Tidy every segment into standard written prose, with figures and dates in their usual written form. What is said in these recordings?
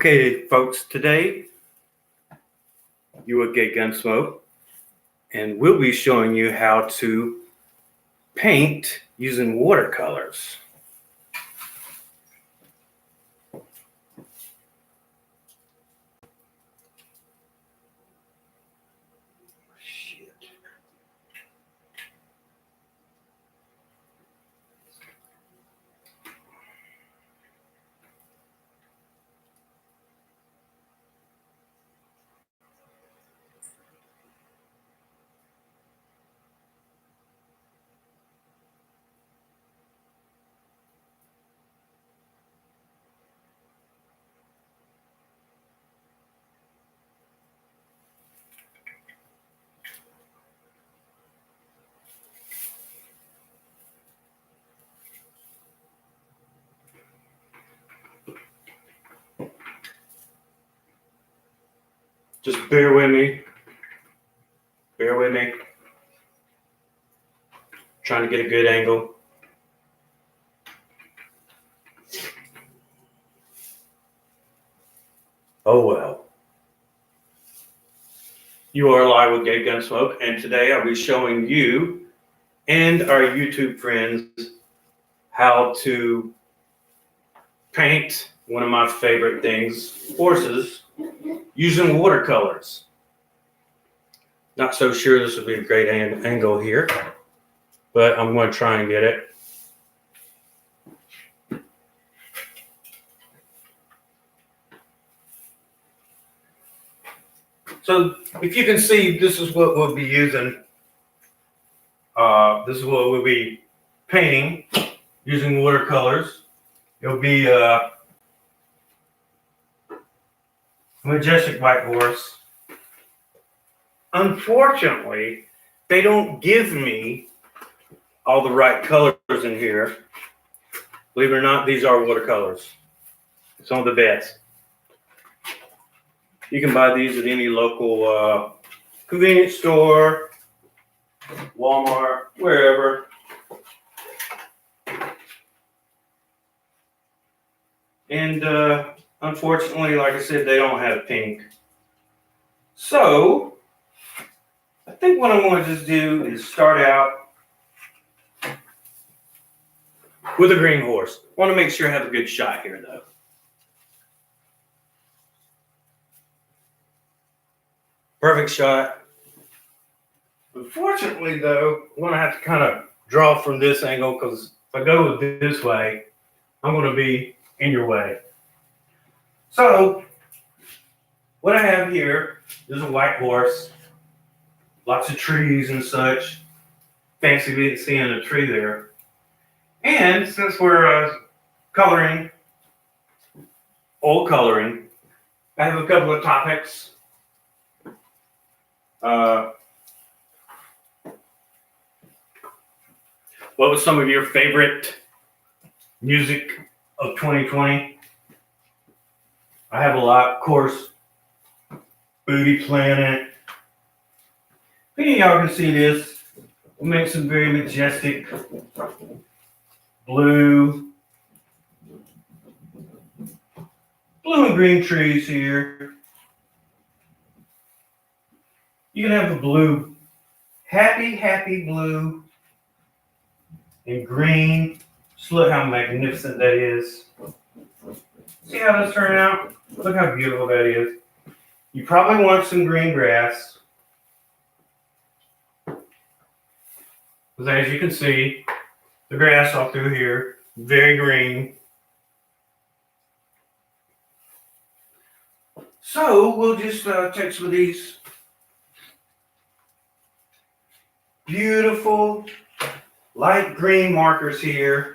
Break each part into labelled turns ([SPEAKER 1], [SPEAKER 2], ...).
[SPEAKER 1] Okay, folks, today you will get Gunsmoke, and we'll be showing you how to paint using watercolors. Shit. Just bear with me. Bear with me. Trying to get a good angle. Oh well. You are live with Gay Gunsmoke, and today I'll be showing you and our YouTube friends how to paint one of my favorite things, horses, using watercolors. Not so sure this will be a great angle here, but I'm going to try and get it. So if you can see, this is what we'll be using. This is what we'll be painting using watercolors. It'll be a majestic white horse. Unfortunately, they don't give me all the right colors in here. Believe it or not, these are watercolors. Some of the best. You can buy these at any local convenience store, Walmart, wherever. And unfortunately, like I said, they don't have pink. So I think what I'm going to just do is start out with a green horse. I want to make sure I have a good shot here, though. Perfect shot. Unfortunately, though, I'm going to have to kind of draw from this angle because if I go this way, I'm going to be in your way. So what I have here is a white horse, lots of trees and such. Fancy seeing a tree there. And since we're coloring, old coloring, I have a couple of topics. What was some of your favorite music of 2020? I have a lot, of course. Booty Planet. If any of y'all can see this, we'll make some very majestic blue and green trees here. You can have the blue, happy blue and green. Just look how magnificent that is. See how this turned out? Look how beautiful that is. You probably want some green grass. Because as you can see, the grass all through here, very green. So we'll just take some of these beautiful light green markers here.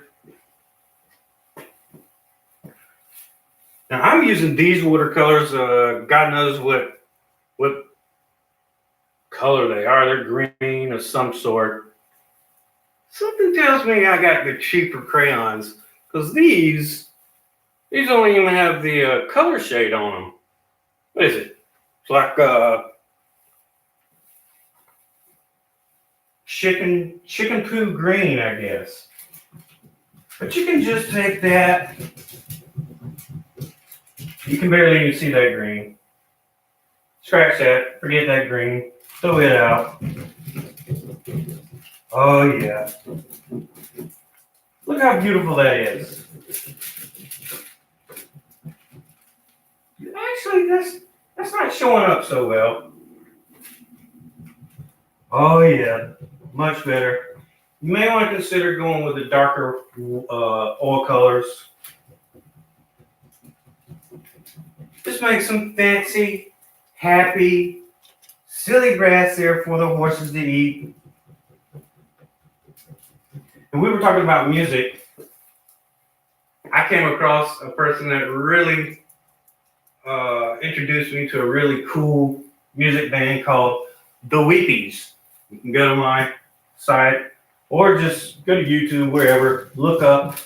[SPEAKER 1] Now I'm using these watercolors. God knows what color they are. They're green of some sort. Something tells me I got the cheaper crayons because these don't even have the color shade on them. What is it? It's like chicken poo green, I guess. But you can just take that You can barely even see that green. Scratch that, forget that green, throw it out. Oh yeah. Look how beautiful that is. Actually, that's not showing up so well. Oh yeah, much better. You may want to consider going with the darker oil colors. Just make some fancy, happy, silly grass there for the horses to eat. And we were talking about music. I came across a person that really introduced me to a really cool music band called The Weepies. You can go to my site or just go to YouTube, wherever, look up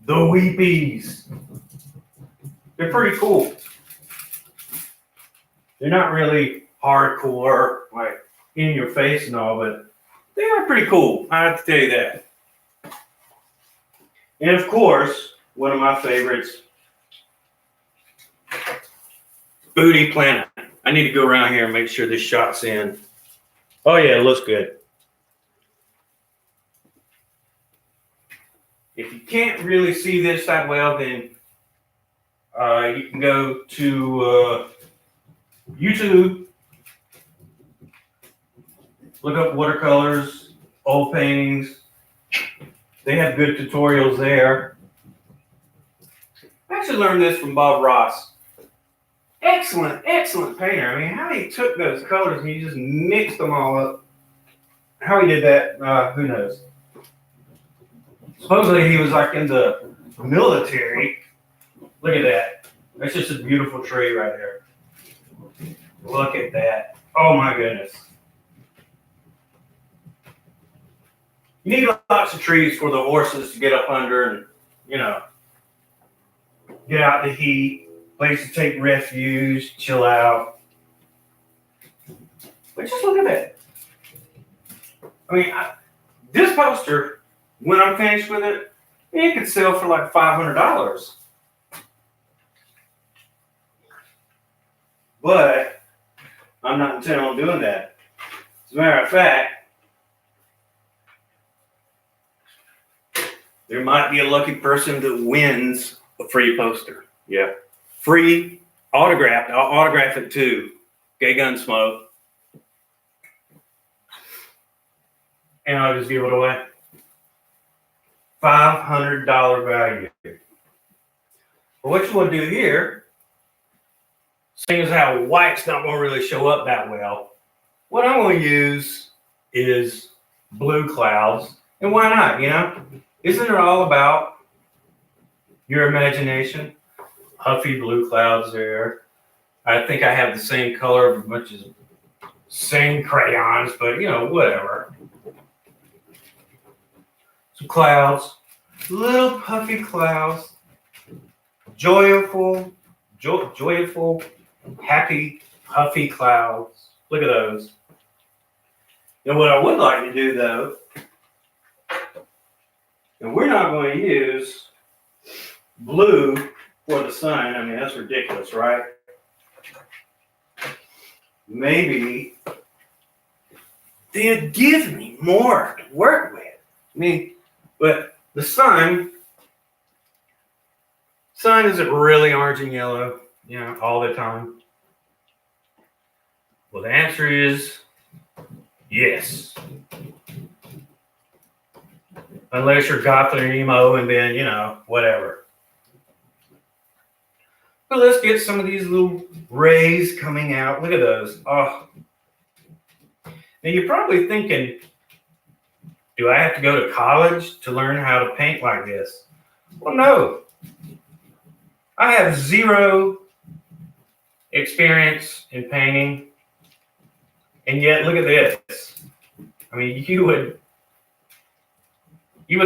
[SPEAKER 1] The Weepies. They're pretty cool. They're not really hardcore, like in your face and all, but they are pretty cool. I have to tell you that. And of course, one of my favorites, Booty Planet. I need to go around here and make sure this shot's in. Oh yeah, it looks good. If you can't really see this that well, then you can go to YouTube, look up watercolors, old paintings. They have good tutorials there. I actually learned this from Bob Ross. Excellent, excellent painter. I mean, how he took those colors and he just mixed them all up. How he did that, who knows? Supposedly he was like in the military. Look at that. That's just a beautiful tree right there. Look at that. Oh my goodness. You need lots of trees for the horses to get up under and, you know, get out the heat, place to take refuge, chill out. But just look at that. I mean, this poster, when I'm finished with it, it could sell for like $500. But I'm not intending on doing that. As a matter of fact, there might be a lucky person that wins a free poster. Yeah. Free, autographed. I'll autograph it too. Okay, Gunsmoke. And I'll just give it away. $500 value. But what you want to do here, seeing as how white's not going to really show up that well, what I'm going to use is blue clouds. And why not, you know? Isn't it all about your imagination? Puffy blue clouds there. I think I have the same color, which is same crayons, but you know, whatever. Some clouds, little puffy clouds, joyful, happy, puffy clouds. Look at those. And what I would like to do though, and we're not going to use blue for the sun. I mean, that's ridiculous, right? Maybe they'd give me more to work with. I mean, but the sun isn't really orange and yellow, you know, all the time. Well, the answer is yes. Unless you're goth or emo and then, you know, whatever. But let's get some of these little rays coming out. Look at those. Oh. Now you're probably thinking, do I have to go to college to learn how to paint like this? Well, no. I have zero experience in painting. And yet, look at this. I mean, you would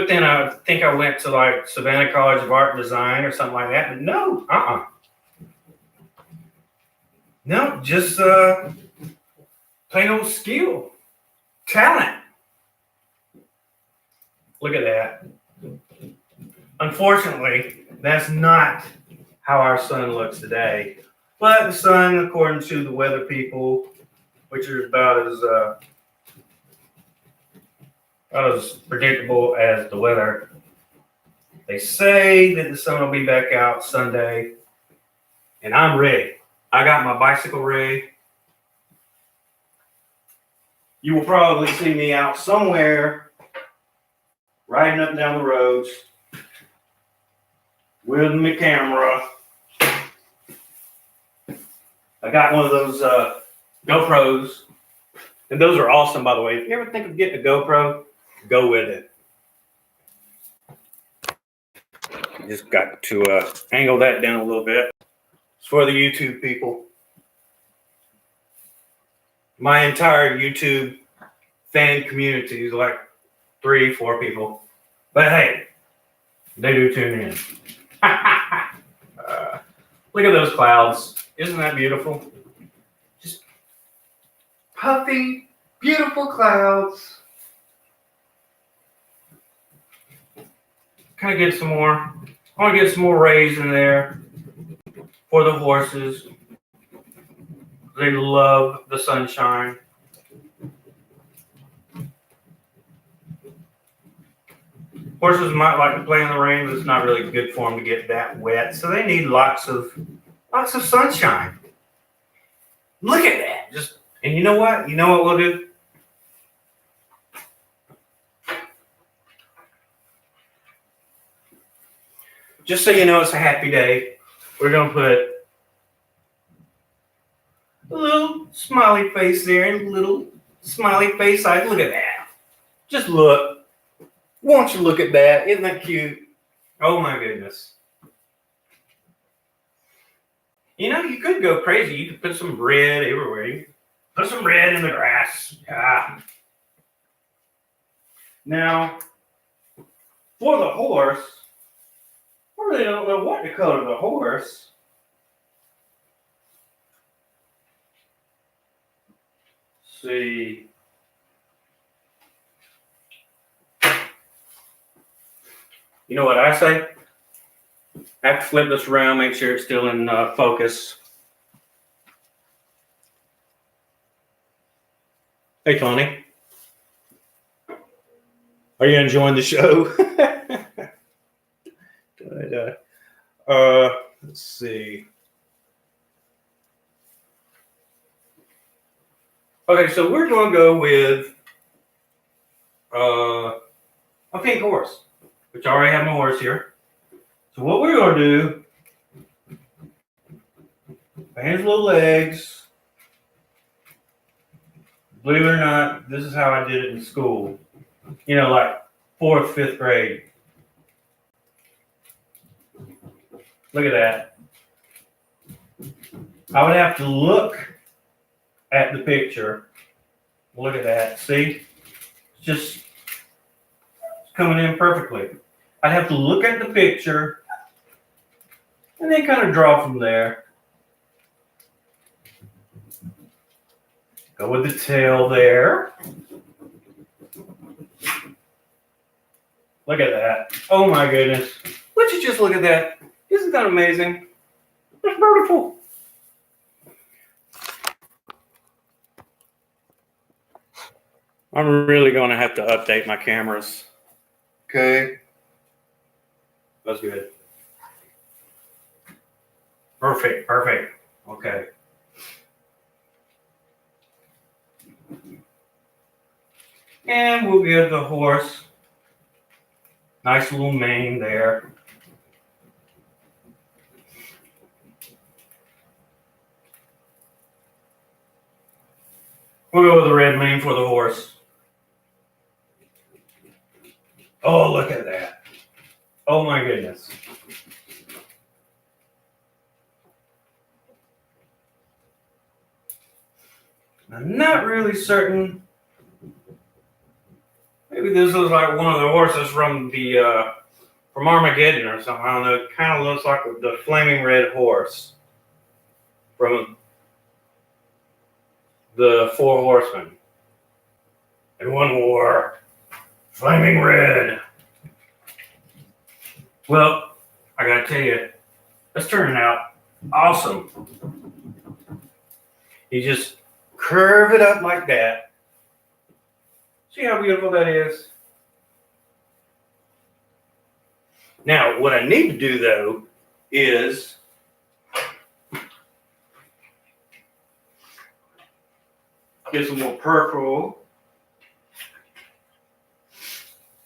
[SPEAKER 1] think I went to like Savannah College of Art and Design or something like that, but no, No, just plain old skill, talent. Look at that. Unfortunately, that's not how our sun looks today. But the sun, according to the weather people, which is about as predictable as the weather, they say that the sun will be back out Sunday, and I'm ready. I got my bicycle ready. You will probably see me out somewhere riding up and down the roads with my camera. I got one of those GoPros, and those are awesome, by the way. If you ever think of getting a GoPro, go with it. Just got to angle that down a little bit. It's for the YouTube people. My entire YouTube fan community is like 3-4 people. But hey, they do tune in. Look at those clouds. Isn't that beautiful? Just puffy, beautiful clouds. Kind of get some more. I want to get some more rays in there for the horses. They love the sunshine. Horses might like to play in the rain, but it's not really good for them to get that wet. So they need lots of sunshine. Look at that. And you know what? You know what we'll do? Just so you know it's a happy day, we're going to put a little smiley face there, a little smiley face eyes. Look at that. Just look. Won't you look at that? Isn't that cute? Oh my goodness. You know, you could go crazy. You could put some red everywhere. You could put some red in the grass. Yeah. Now, for the horse, I really don't know what to color the horse. Let's see. You know what I say? I have to flip this around, make sure it's still in focus. Hey, Tony. Are you enjoying the show? Let's see. Okay, so we're going to go with a pink horse, which I already have my horse here. So what we're going to do, paint his little legs. Believe it or not, this is how I did it in school. You know, like 4th, 5th grade. Look at that. I would have to look at the picture. Look at that. See? It's just coming in perfectly. I'd have to look at the picture and then kind of draw from there. Go with the tail there. Look at that. Oh my goodness. Would you just look at that? Isn't that amazing? It's beautiful. I'm really going to have to update my cameras. Okay. That's good. Perfect. Perfect. Okay. And we'll give the horse nice little mane there. We'll go with the red mane for the horse. Oh, look at that. Oh my goodness. I'm not really certain. Maybe this looks like one of the horses from the from Armageddon or something. I don't know. It kind of looks like the flaming red horse from the Four Horsemen. And one war, flaming red. Well, I gotta tell you, That's turning out awesome. You just curve it up like that. See how beautiful that is? Now, what I need to do though is get some more purple.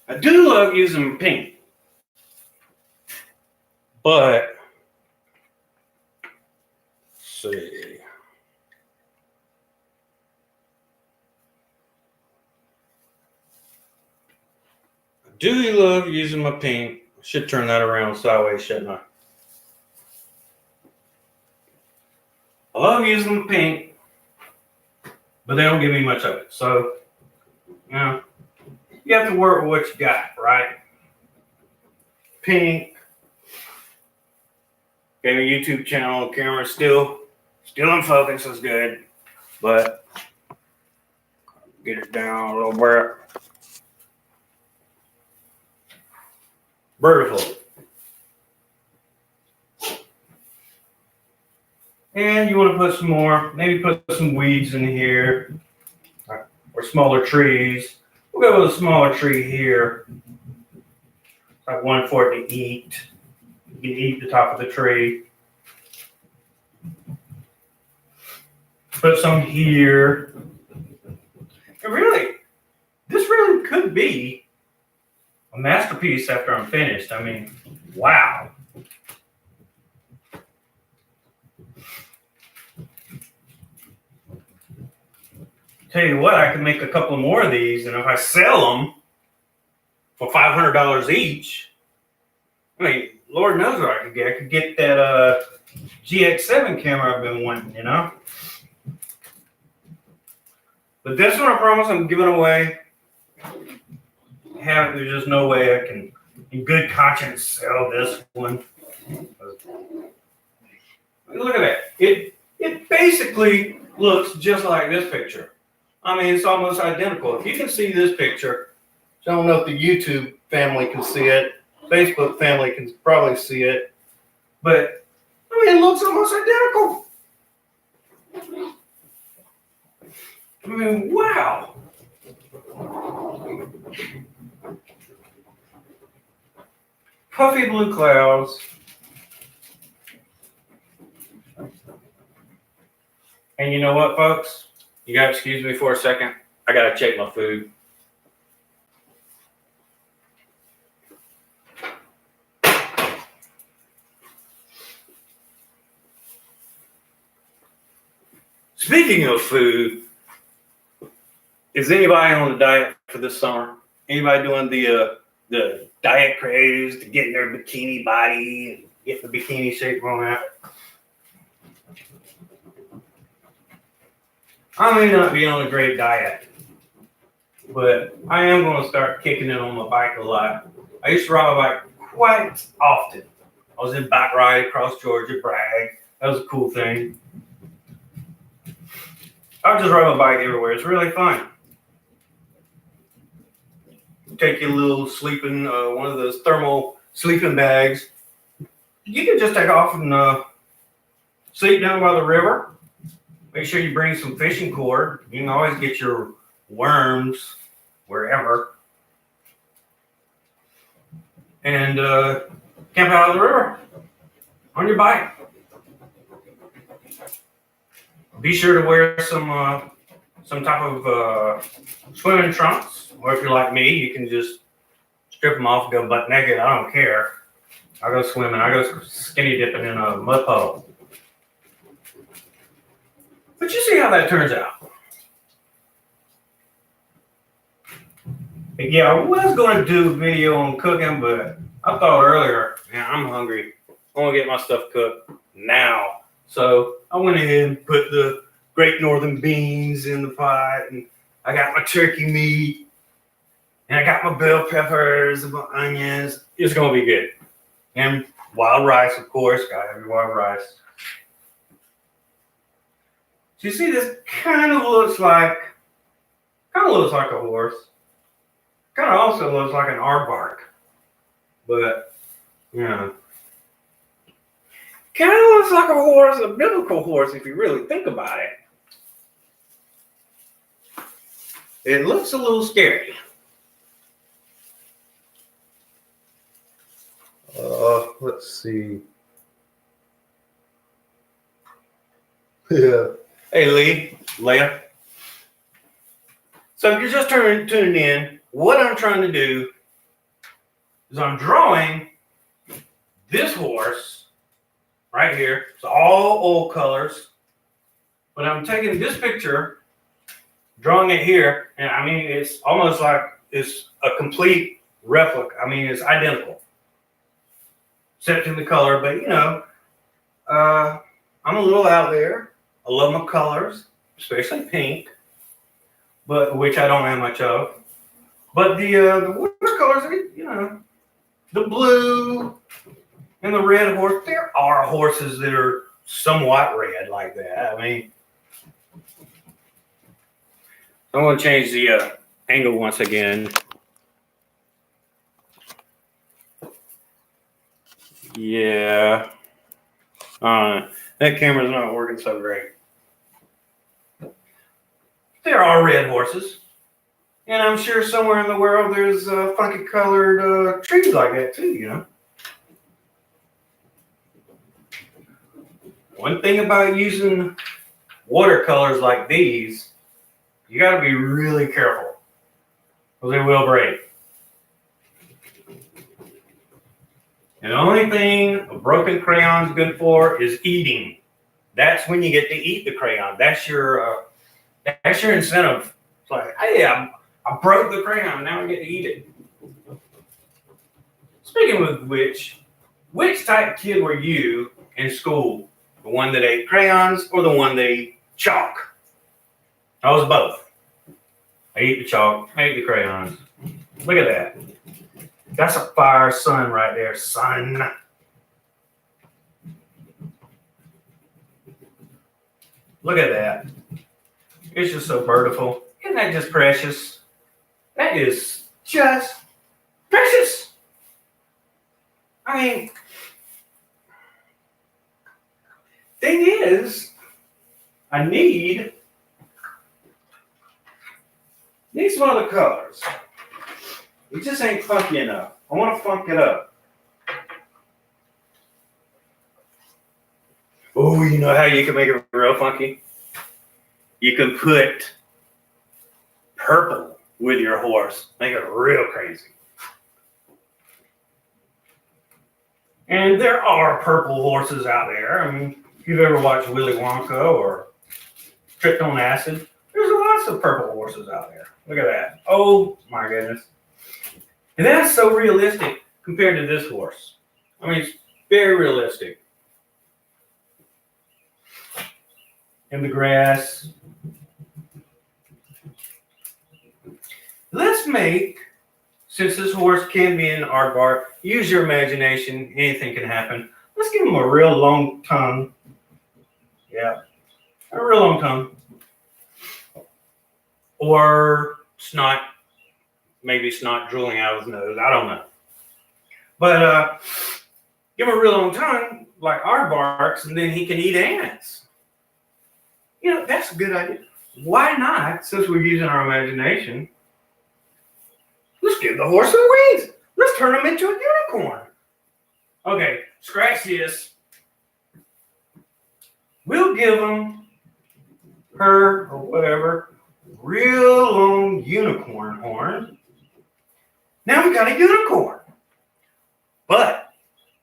[SPEAKER 1] I do love using pink, but let's see. I do love using my pink. I should turn that around sideways, shouldn't I? I love using the pink, but they don't give me much of it. So, you know, you have to work with what you got, right? Pink. Got a YouTube channel. Camera's still in focus. Is good, but get it down a little bit. Vertical. And you want to put some more, maybe put some weeds in here, or smaller trees. We'll go with a smaller tree here, like one for it to eat. You can eat the top of the tree. Put some here. And really, this really could be a masterpiece after I'm finished. I mean, wow. Tell you what, I can make a couple more of these, and if I sell them for $500 each, I mean, Lord knows what I could get. I could get that GX7 camera I've been wanting, you know? But this one, I promise I'm giving away. There's just no way I can, in good conscience, sell this one. Look at that. It basically looks just like this picture. I mean, it's almost identical. If you can see this picture, I don't know if the YouTube family can see it. Facebook family can probably see it. But, I mean, it looks almost identical. I mean, wow. Puffy blue clouds. And you know what, folks? You gotta excuse me for a second. I gotta check my food. Speaking of food, is anybody on the diet for this summer? Anybody doing the diet craze to get their bikini body and get the bikini shape going out? I may not be on a great diet, but I am going to start kicking it on my bike a lot. I used to ride my bike quite often. I was in bike ride across Georgia, brag. That was a cool thing. I just ride my bike everywhere. It's really fun. Take your little sleeping, one of those thermal sleeping bags. You can just take off and sleep down by the river. Make sure you bring some fishing cord. You can always get your worms wherever. And camp out on the river on your bike. Be sure to wear some type of swimming trunks. Or if you're like me, you can just strip them off and go butt naked. I don't care. I go swimming. I go skinny dipping in a mud puddle. But you see how that turns out. Yeah, I was going to do a video on cooking, but I thought earlier, man, I'm hungry. I want to get my stuff cooked now. So I went ahead and put the Great Northern beans in the pot, and I got my turkey meat, and I got my bell peppers and my onions. It's going to be good. And wild rice, of course. Got every wild rice. So you see, this kind of looks like a horse. Kind of also looks like an aardvark. But, you know, Kind of looks like a horse, a biblical horse, if you really think about it. It looks a little scary. Let's see. Yeah. Hey, Leah. So if you're just tuning in, what I'm trying to do is I'm drawing this horse right here. It's all old colors. But I'm taking this picture, drawing it here, and I mean, it's almost like it's a complete replica. I mean, it's identical, except in the color. But you know, I'm a little out there. I love my colors, especially pink, but which I don't have much of. But the watercolors, you know, the blue and the red horse. There are horses that are somewhat red like that. I mean, I'm going to change the angle once again. Yeah. That camera's not working so great. There are red horses. And I'm sure somewhere in the world there's funky colored trees like that too, you know. One thing about using watercolors like these, you got to be really careful because they will break. And the only thing a broken crayon is good for is eating. That's when you get to eat the crayon. That's your incentive. It's like, hey, I broke the crayon. Now I get to eat it. Speaking of which type of kid were you in school? The one that ate crayons or the one that ate chalk? I was both. I ate the chalk. I ate the crayons. Look at that. That's a fire sun right there, son. Look at that. It's just so beautiful. Isn't that just precious? That is just precious. I mean, thing is, I need some other colors. It just ain't funky enough. I want to funk it up. Oh, you know how you can make it real funky? You can put purple with your horse. Make it real crazy. And there are purple horses out there. I mean, if you've ever watched Willy Wonka or Tripped on Acid, there's lots of purple horses out there. Look at that. Oh, my goodness. And that's so realistic compared to this horse. I mean, it's very realistic. In the grass. Let's make, since this horse can be an aardvark, use your imagination. Anything can happen. Let's give him a real long tongue. Yeah, a real long tongue. Or snot. Maybe snot drooling out of his nose. I don't know. But give him a real long tongue, like aardvarks, and then he can eat ants. You know, that's a good idea. Why not, since we're using our imagination, let's give the horse some wings. Let's turn him into a unicorn. Okay, scratch this. We'll give him, her, or whatever, real long unicorn horn. Now we got a unicorn. But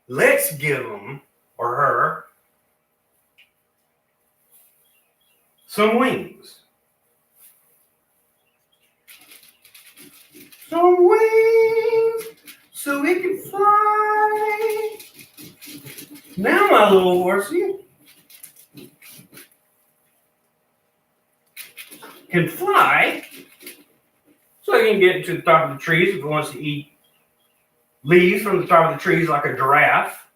[SPEAKER 1] let's give him, or her, some wings. Some wings so it can fly. Now my little horsey can fly so it can get to the top of the trees if it wants to eat leaves from the top of the trees like a giraffe.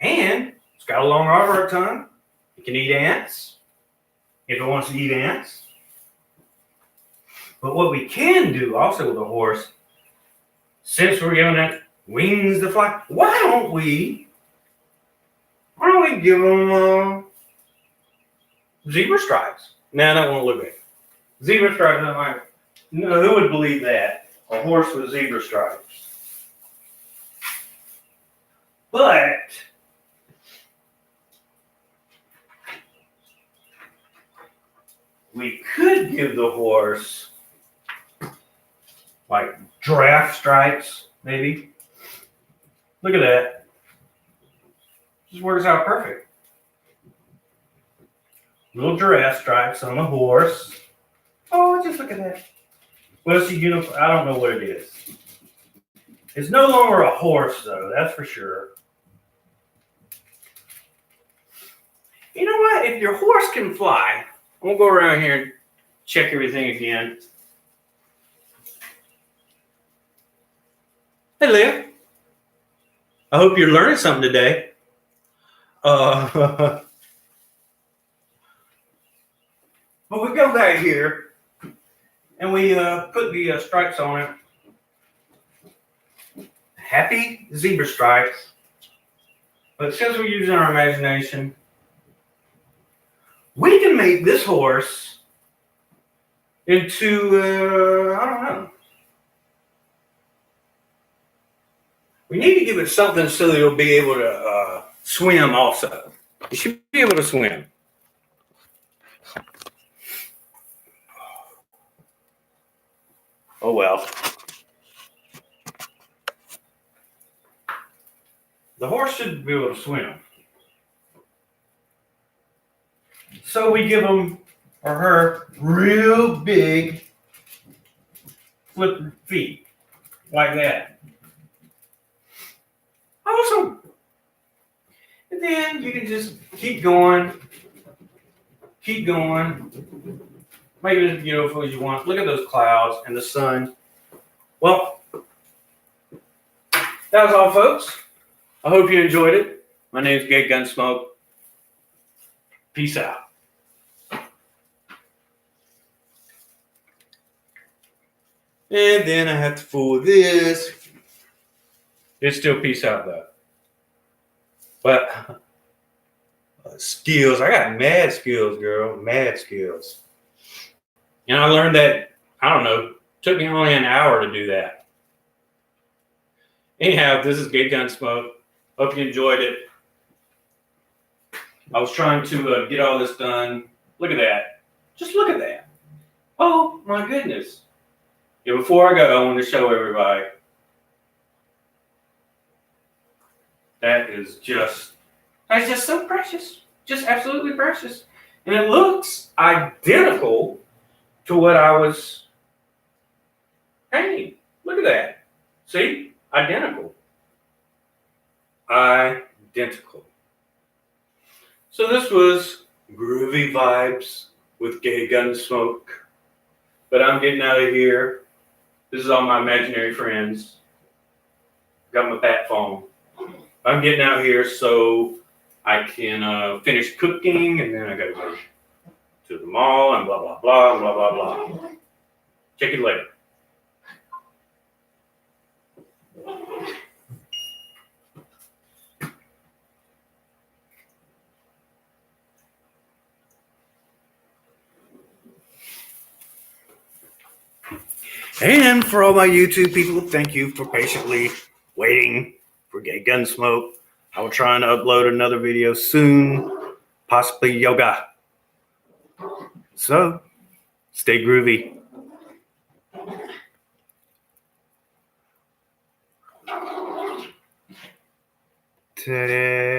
[SPEAKER 1] And it's got a long aardvark tongue. It can eat ants if it wants to eat ants. But what we can do also with a horse, since we're giving it wings to fly, why don't we Why don't we give them zebra stripes? Nah, that won't look good. Zebra stripes, I'm like, no, who would believe that? A horse with zebra stripes. But we could give the horse like giraffe stripes, maybe. Look at that. Just works out perfect. Little giraffe stripes on the horse. Oh, just look at that. What's the uniform? I don't know what it is. It's no longer a horse, though, that's for sure. You know what? If your horse can fly, I'm going to go around here and check everything again. Hey, Leah. I hope you're learning something today. But we go back here and we put the stripes on it. Happy zebra stripes. But since we're using our imagination, we can make this horse into, I don't know. We need to give it something so that it'll be able to swim also. It should be able to swim. Oh well. The horse should be able to swim. So we give him or her real big flip feet like that. Awesome. And then you can just keep going, make it as beautiful as you want. Look at those clouds and the sun. Well, that was all, folks. I hope you enjoyed it. My name's Gay Gunsmoke. Peace out. And then I have to fool with this. It's still peace out though. But skills, I got mad skills, girl. Mad skills. And I learned that, I don't know, took me only an hour to do that. Anyhow, this is Gay Gunsmoke. Hope you enjoyed it. I was trying to get all this done. Look at that. Just look at that. Oh, my goodness. Yeah, before I go, I want to show everybody. That's just so precious. Just absolutely precious. And it looks identical to what I was painting. Look at that. See? Identical. Identical. So this was groovy vibes with Gay Gunsmoke. But I'm getting out of here. This is all my imaginary friends. Got my bat phone. I'm getting out here so I can finish cooking, and then I gotta go to the mall and blah, blah, blah, blah, blah, blah. Check it later. And for all my YouTube people, thank you for patiently waiting for Gay Gunsmoke. I will try and upload another video soon, possibly yoga. So, stay groovy. Ta-da.